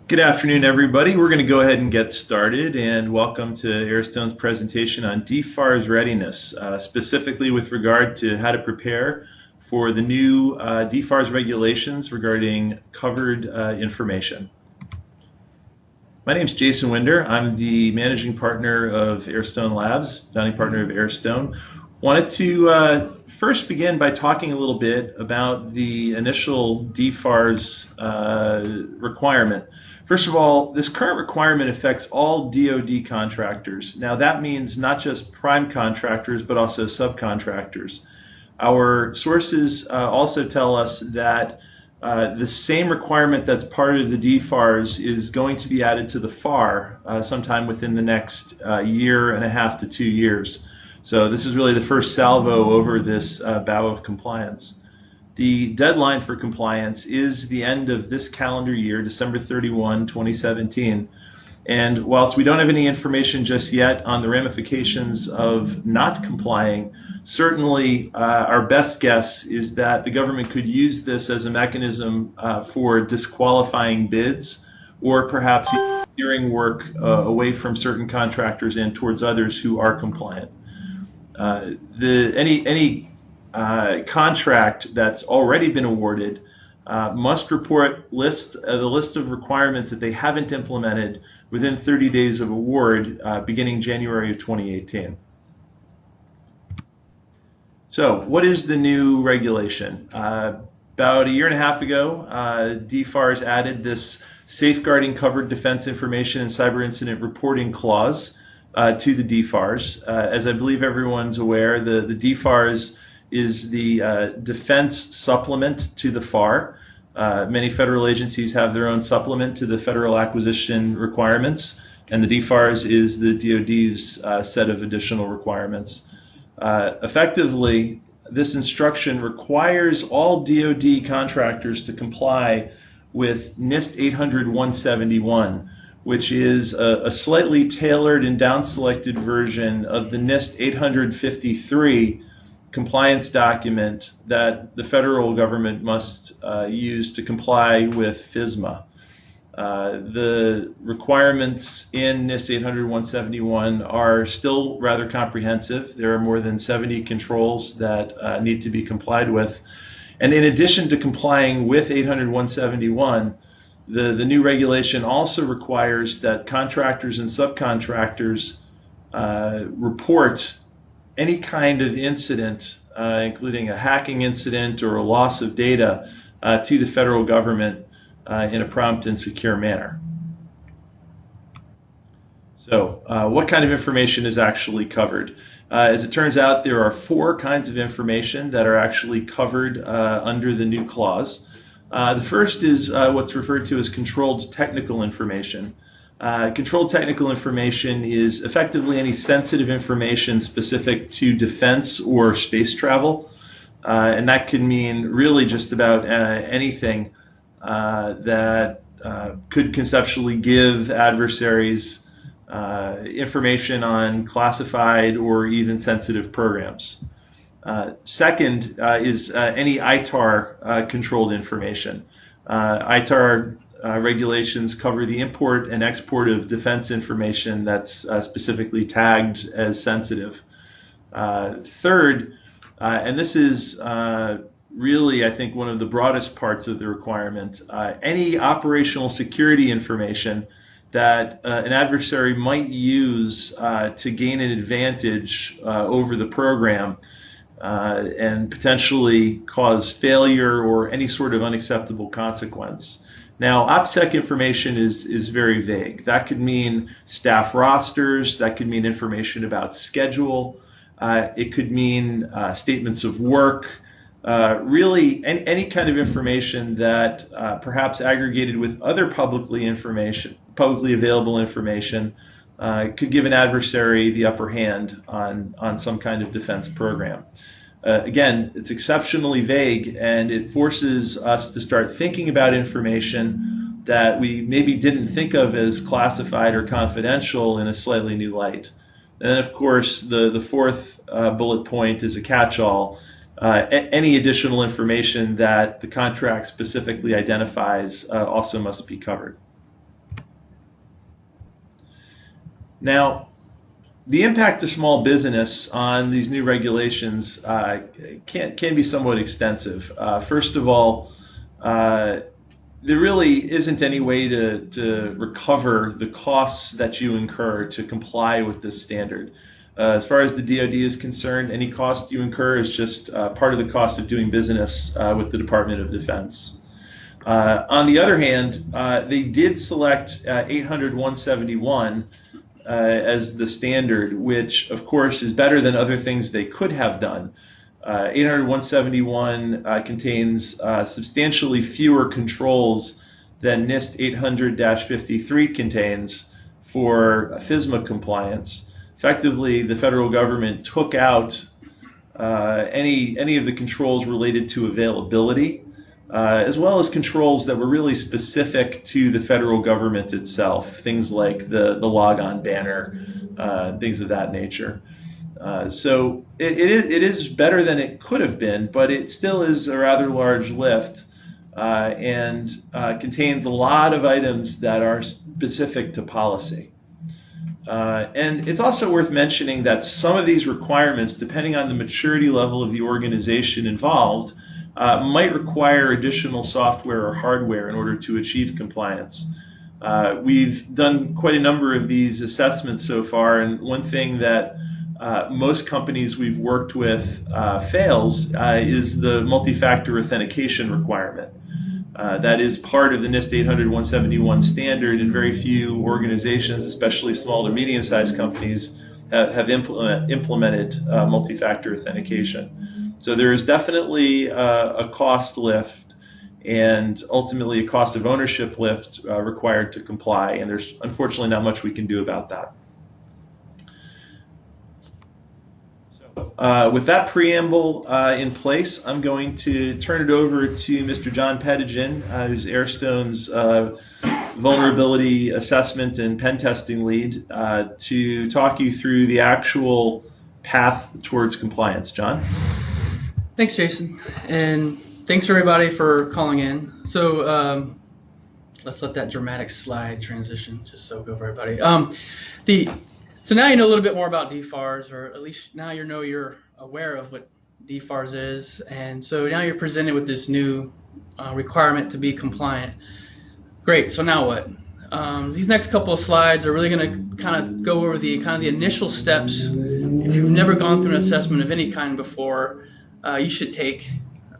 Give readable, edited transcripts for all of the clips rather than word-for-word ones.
Good afternoon, everybody. We're going to go ahead and get started, and welcome to Aerstone's presentation on DFARS Readiness, specifically with regard to how to prepare for the new DFARS regulations regarding covered information. My name is Jason Winder. I'm the managing partner of Aerstone Labs, founding partner of Aerstone. Wanted to first begin by talking a little bit about the initial DFARS requirement. First of all, this current requirement affects all DoD contractors. Now that means not just prime contractors, but also subcontractors. Our sources also tell us that the same requirement that's part of the DFARS is going to be added to the FAR sometime within the next year and a half to 2 years. So this is really the first salvo over this bout of compliance. The deadline for compliance is the end of this calendar year, December 31, 2017. And whilst we don't have any information just yet on the ramifications of not complying, certainly our best guess is that the government could use this as a mechanism for disqualifying bids, or perhaps steering work away from certain contractors and towards others who are compliant. Any contract that's already been awarded must report the list of requirements that they haven't implemented within 30 days of award, beginning January of 2018. So what is the new regulation? About a year and a half ago, DFARS added this Safeguarding Covered Defense Information and Cyber Incident Reporting Clause to the DFARS. As I believe everyone's aware, the DFARS is the defense supplement to the FAR. Many federal agencies have their own supplement to the federal acquisition requirements, and the DFARS is the DoD's set of additional requirements. Effectively, this instruction requires all DoD contractors to comply with NIST 800-171, which is a slightly tailored and down-selected version of the NIST 853 compliance document that the federal government must use to comply with FISMA. The requirements in NIST 800-171 are still rather comprehensive. There are more than 70 controls that need to be complied with. And in addition to complying with 800-171, the new regulation also requires that contractors and subcontractors report any kind of incident, including a hacking incident or a loss of data, to the federal government in a prompt and secure manner. So what kind of information is actually covered? As it turns out, there are 4 kinds of information that are actually covered under the new clause. The first is what's referred to as controlled technical information. Controlled technical information is effectively any sensitive information specific to defense or space travel, and that can mean really just about anything that could conceptually give adversaries information on classified or even sensitive programs. Second is any ITAR controlled information. ITAR regulations cover the import and export of defense information that's specifically tagged as sensitive. Third, and this is really, I think, one of the broadest parts of the requirement, any operational security information that an adversary might use to gain an advantage over the program and potentially cause failure or any sort of unacceptable consequence. Now, OPSEC information is very vague. That could mean staff rosters, that could mean information about schedule, it could mean statements of work, really any kind of information that perhaps aggregated with other publicly available information could give an adversary the upper hand on some kind of defense program. Again, it's exceptionally vague, and it forces us to start thinking about information that we maybe didn't think of as classified or confidential in a slightly new light. And then, of course, the fourth bullet point is a catch-all. Any additional information that the contract specifically identifies also must be covered. Now, the impact to small business on these new regulations can be somewhat extensive. First of all, there really isn't any way to recover the costs that you incur to comply with this standard. As far as the DoD is concerned, any cost you incur is just part of the cost of doing business with the Department of Defense. On the other hand, they did select 800-171 as the standard, which of course is better than other things they could have done. 800-171 contains substantially fewer controls than NIST 800-53 contains for FSMA compliance. Effectively, the federal government took out any of the controls related to availability, as well as controls that were really specific to the federal government itself, things like the logon banner, things of that nature. So it is better than it could have been, but it still is a rather large lift and contains a lot of items that are specific to policy. And it's also worth mentioning that some of these requirements, depending on the maturity level of the organization involved, might require additional software or hardware in order to achieve compliance. We've done quite a number of these assessments so far, and one thing that most companies we've worked with fails is the multi-factor authentication requirement. That is part of the NIST 800-171 standard, and very few organizations, especially small to medium-sized companies, have implemented multi-factor authentication. So there is definitely a cost lift and ultimately a cost of ownership lift required to comply, and there's unfortunately not much we can do about that. With that preamble in place, I'm going to turn it over to Mr. John Pattinson, who's Aerstone's vulnerability assessment and pen testing lead, to talk you through the actual path towards compliance. John? Thanks, Jason, and thanks everybody for calling in. So let's let that dramatic slide transition just soak over everybody. So now you know a little bit more about DFARS, or at least now you're aware of what DFARS is, and so now you're presented with this new requirement to be compliant. Great. So now what? These next couple of slides are really going to kind of go over the initial steps. If you've never gone through an assessment of any kind before, you should take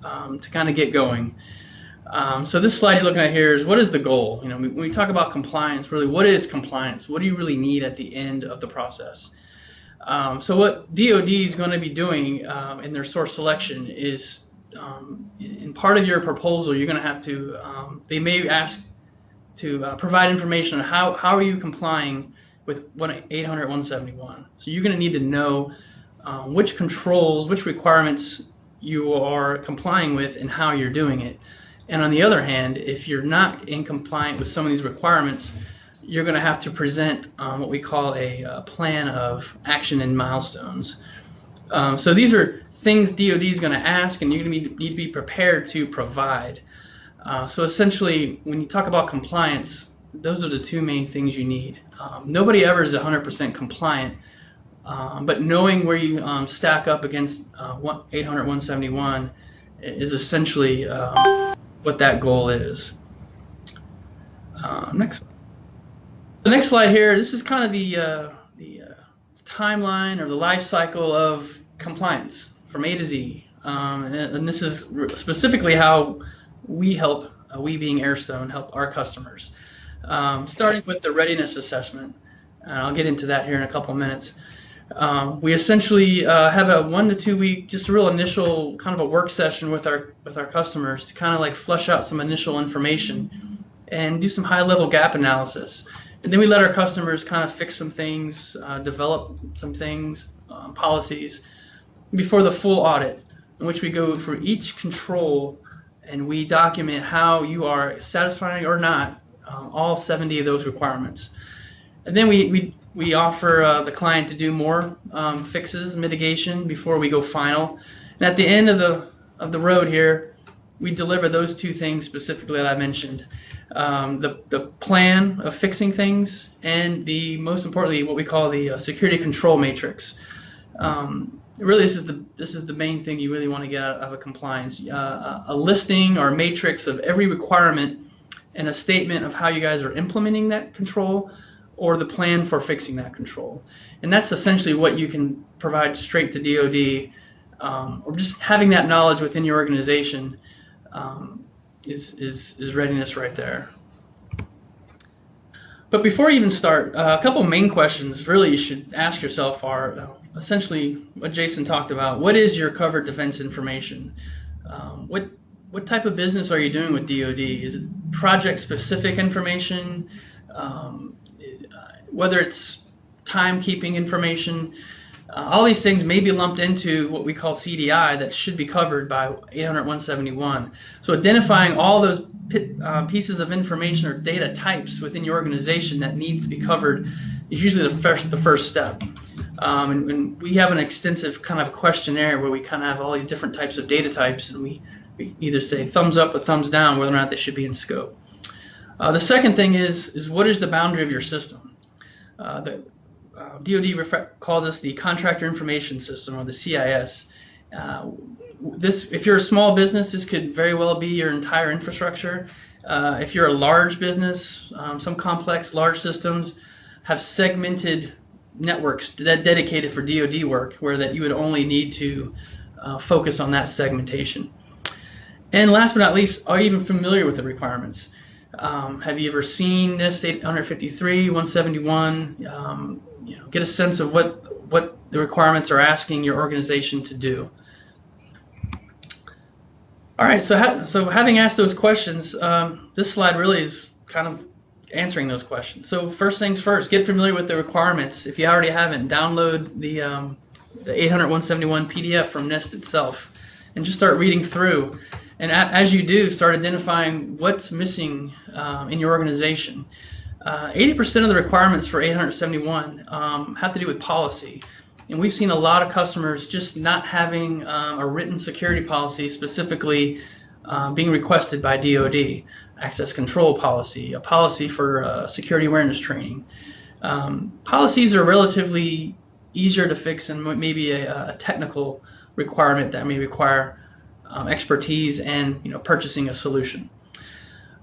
to kind of get going. So this slide you're looking at here is, what is the goal? You know, when we talk about compliance, really, what is compliance? What do you really need at the end of the process? So what DoD is going to be doing in their source selection is, in part of your proposal, you're going to have to, they may ask to provide information on how are you complying with 800-171. So you're going to need to know which controls, which requirements you are complying with and how you're doing it. And on the other hand, if you're not in compliant with some of these requirements, you're going to have to present what we call a plan of action and milestones. So these are things DoD is going to ask, and you're going to need to be prepared to provide. So essentially, when you talk about compliance, those are the two main things you need. Nobody ever is 100% compliant, but knowing where you stack up against 800-171 is essentially what that goal is. Next. The next slide here, this is kind of the timeline or the life cycle of compliance from A to Z. And this is specifically how we help, we being Aerstone, help our customers. Starting with the readiness assessment. I'll get into that here in a couple of minutes. We essentially have a 1 to 2 week, just a real initial kind of a work session with our customers to kind of like flush out some initial information and do some high level gap analysis. And then we let our customers kind of fix some things, develop some things, policies, before the full audit, in which we go for each control and we document how you are satisfying or not all 70 of those requirements. And then we offer the client to do more fixes, mitigation, before we go final. And at the end of the road here, we deliver those two things specifically that I mentioned. The plan of fixing things, and most importantly, what we call the security control matrix. Really, this is the main thing you really want to get out of a compliance. A listing or a matrix of every requirement and a statement of how you guys are implementing that control, or the plan for fixing that control. And that's essentially what you can provide straight to DoD, or just having that knowledge within your organization is readiness right there. But before you even start, a couple main questions really you should ask yourself are essentially what Jason talked about. What is your covered defense information? What type of business are you doing with DoD? Is it project-specific information? Whether it's timekeeping information, all these things may be lumped into what we call CDI that should be covered by 800-171. So identifying all those pieces of information or data types within your organization that needs to be covered is usually the first step. And we have an extensive kind of questionnaire where we kind of have all these different types of data types, and we either say thumbs up or thumbs down whether or not they should be in scope. The second thing is what is the boundary of your system? The DoD calls this the Contractor Information System, or the CIS. If you're a small business, this could very well be your entire infrastructure. If you're a large business, some complex large systems have segmented networks dedicated for DoD work, where that you would only need to focus on that segmentation. And last but not least, are you even familiar with the requirements? Have you ever seen this 853, 171? Get a sense of what the requirements are asking your organization to do. All right, so having asked those questions, this slide really is kind of answering those questions. So first things first, get familiar with the requirements. If you already haven't, download the 800-171 PDF from NIST itself, and just start reading through. And as you do, start identifying what's missing in your organization. 80% of the requirements for 871 have to do with policy. And we've seen a lot of customers just not having a written security policy specifically being requested by DoD. Access control policy, a policy for security awareness training. Policies are relatively easier to fix than maybe a technical requirement that may require expertise and purchasing a solution.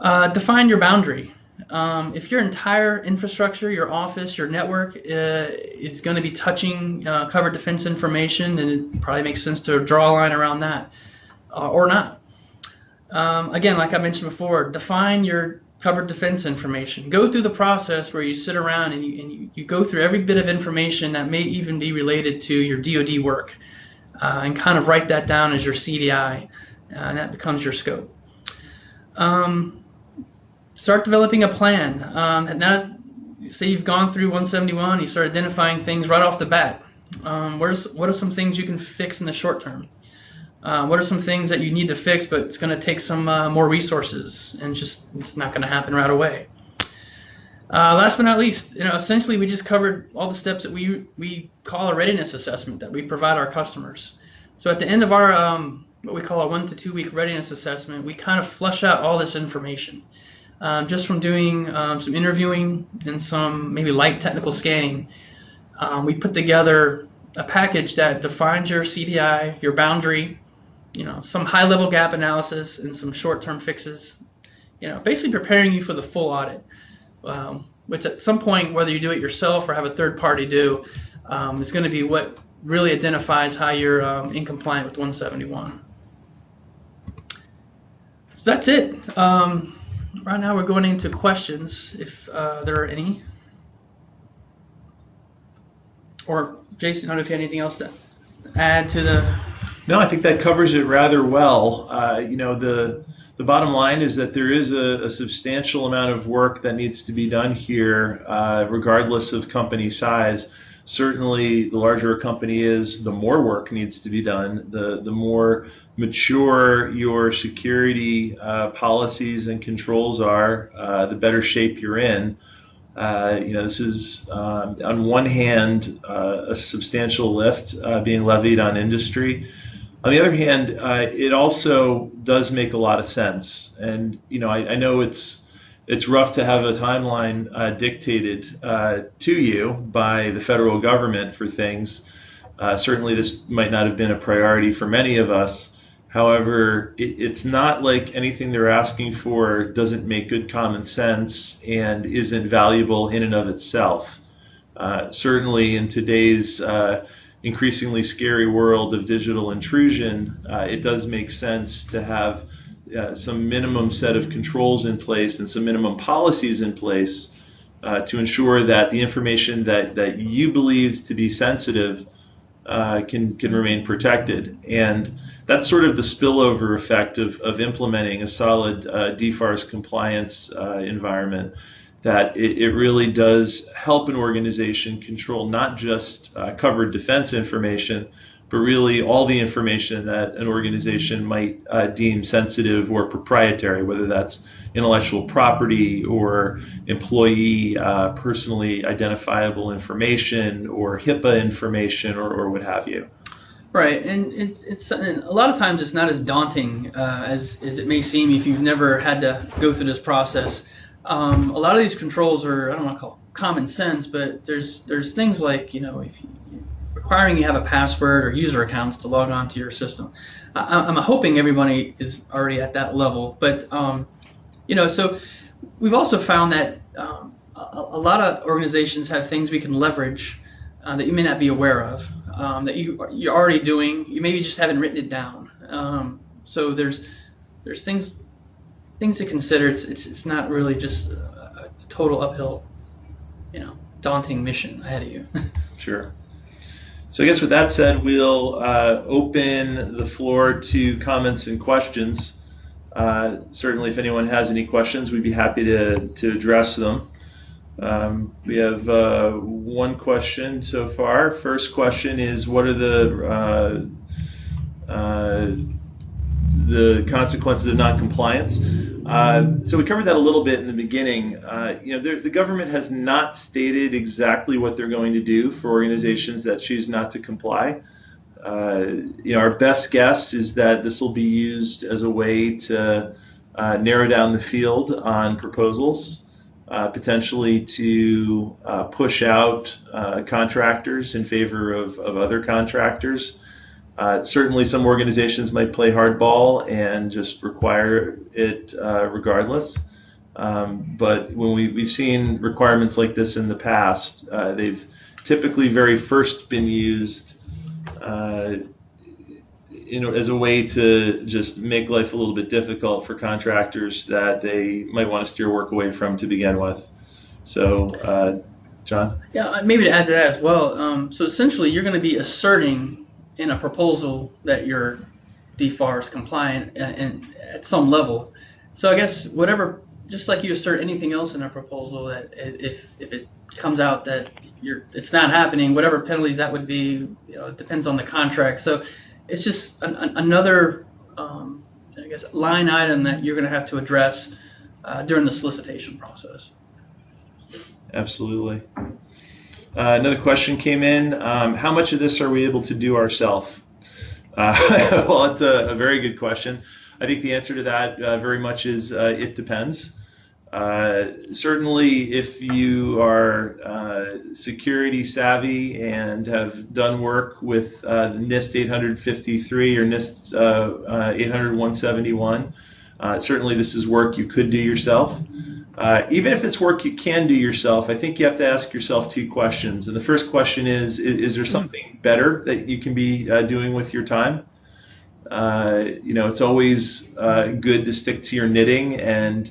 Define your boundary. If your entire infrastructure, your office, your network is going to be touching covered defense information, then it probably makes sense to draw a line around that, or not. Again, like I mentioned before, define your covered defense information. Go through the process where you sit around and you go through every bit of information that may even be related to your DoD work. And kind of write that down as your CDI, and that becomes your scope. Start developing a plan. Now, say you've gone through 171, you start identifying things right off the bat. What are some things you can fix in the short term? What are some things that you need to fix, but it's going to take some more resources, and it's not going to happen right away? Last but not least, essentially we just covered all the steps that we call a readiness assessment that we provide our customers. So at the end of our what we call a 1 to 2 week readiness assessment, we kind of flush out all this information. Just from doing some interviewing and some maybe light technical scanning, we put together a package that defines your CDI, your boundary, some high-level gap analysis, and some short-term fixes. Basically preparing you for the full audit. Which at some point, whether you do it yourself or have a third party do, is going to be what really identifies how you're in compliant with 171. So that's it. Right now we're going into questions, if there are any. Or Jason, I don't know if you have anything else to add to the... No, I think that covers it rather well. The bottom line is that there is a substantial amount of work that needs to be done here, regardless of company size. Certainly, the larger a company is, the more work needs to be done. The more mature your security policies and controls are, the better shape you're in. This is, on one hand, a substantial lift being levied on industry. On the other hand, it also does make a lot of sense. And I know it's rough to have a timeline dictated to you by the federal government for things. Certainly, this might not have been a priority for many of us. However, it's not like anything they're asking for doesn't make good common sense and isn't valuable in and of itself. Certainly, in today's increasingly scary world of digital intrusion, it does make sense to have some minimum set of controls in place and some minimum policies in place to ensure that the information that you believe to be sensitive can remain protected. And that's sort of the spillover effect of implementing a solid DFARS compliance environment, that it really does help an organization control not just covered defense information, but really all the information that an organization might deem sensitive or proprietary, whether that's intellectual property or employee personally identifiable information or HIPAA information or what have you. Right, and it's and a lot of times it's not as daunting as it may seem if you've never had to go through this process. A lot of these controls are, I don't want to call it common sense, but there's things like, if requiring you have a password or user accounts to log on to your system. I'm hoping everybody is already at that level, but so we've also found that a lot of organizations have things we can leverage that you may not be aware of, that you're already doing. You maybe just haven't written it down. So there's things to consider. It's not really just a total uphill, daunting mission ahead of you. Sure. So I guess with that said, we'll open the floor to comments and questions. Certainly, if anyone has any questions, we'd be happy to address them. We have one question so far. First question is, what are the consequences of non-compliance? So we covered that a little bit in the beginning. The government has not stated exactly what they're going to do for organizations that choose not to comply. Our best guess is that this will be used as a way to narrow down the field on proposals, potentially to push out contractors in favor of other contractors. Certainly some organizations might play hardball and just require it regardless. But when we've seen requirements like this in the past, they've typically very first been used as a way to just make life a little bit difficult for contractors that they might want to steer work away from to begin with. So, John? Yeah, maybe to add to that as well. So essentially, you're going to be asserting in a proposal that you're DFARS compliant and at some level. So I guess whatever, just like you assert anything else in a proposal, that if it comes out that it's not happening, whatever penalties that would be, it depends on the contract. So it's just another, I guess, line item that you're going to have to address during the solicitation process. Absolutely. Another question came in. How much of this are we able to do ourselves? Well, it's a very good question. I think the answer to that very much is it depends. Certainly, if you are security savvy and have done work with NIST 853 or NIST 800-171, certainly this is work you could do yourself. Even if it's work you can do yourself, I think you have to ask yourself two questions. And the first question is there something better that you can be doing with your time? It's always good to stick to your knitting. And,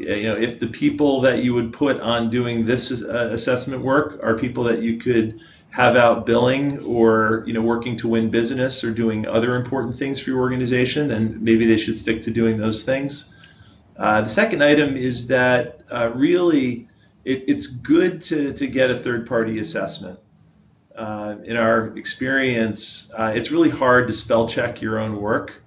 if the people that you would put on doing this assessment work are people that you could have out billing or, working to win business or doing other important things for your organization, then maybe they should stick to doing those things. The second item is that really it's good to get a third-party assessment. In our experience, it's really hard to spell check your own work.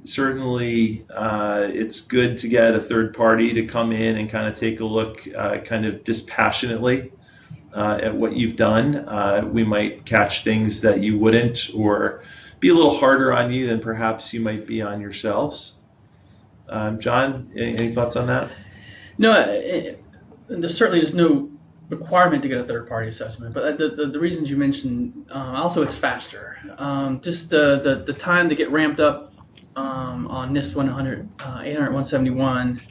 Certainly, it's good to get a third party to come in and kind of take a look kind of dispassionately at what you've done. We might catch things that you wouldn't, or be a little harder on you than perhaps you might be on yourselves. John, any thoughts on that? No, there certainly is no requirement to get a third-party assessment, but the reasons you mentioned, also it's faster. Just the time to get ramped up on NIST 800 171,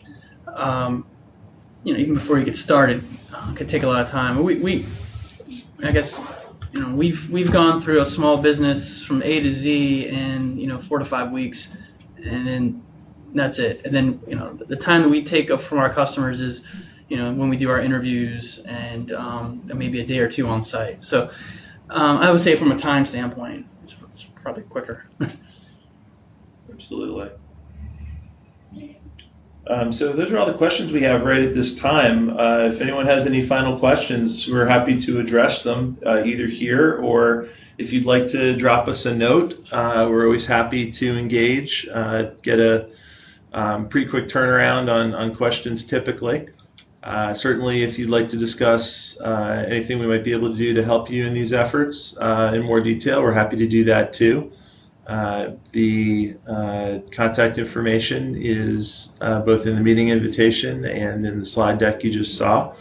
even before you get started, could take a lot of time. I guess, we've gone through a small business from A to Z in 4 to 5 weeks, and then that's it. And then the time that we take up from our customers is when we do our interviews and maybe a day or two on site. So I would say from a time standpoint, it's probably quicker. Absolutely. So those are all the questions we have right at this time. If anyone has any final questions, we're happy to address them either here, or if you'd like to drop us a note, we're always happy to engage, get a pretty quick turnaround on questions typically. Certainly, if you'd like to discuss anything we might be able to do to help you in these efforts in more detail, we're happy to do that too. The contact information is both in the meeting invitation and in the slide deck you just saw.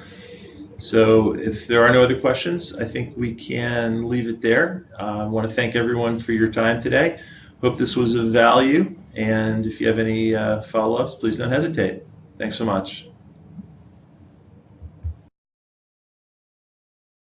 So if there are no other questions, I think we can leave it there. I want to thank everyone for your time today. Hope this was of value, and if you have any follow-ups, please don't hesitate. Thanks so much.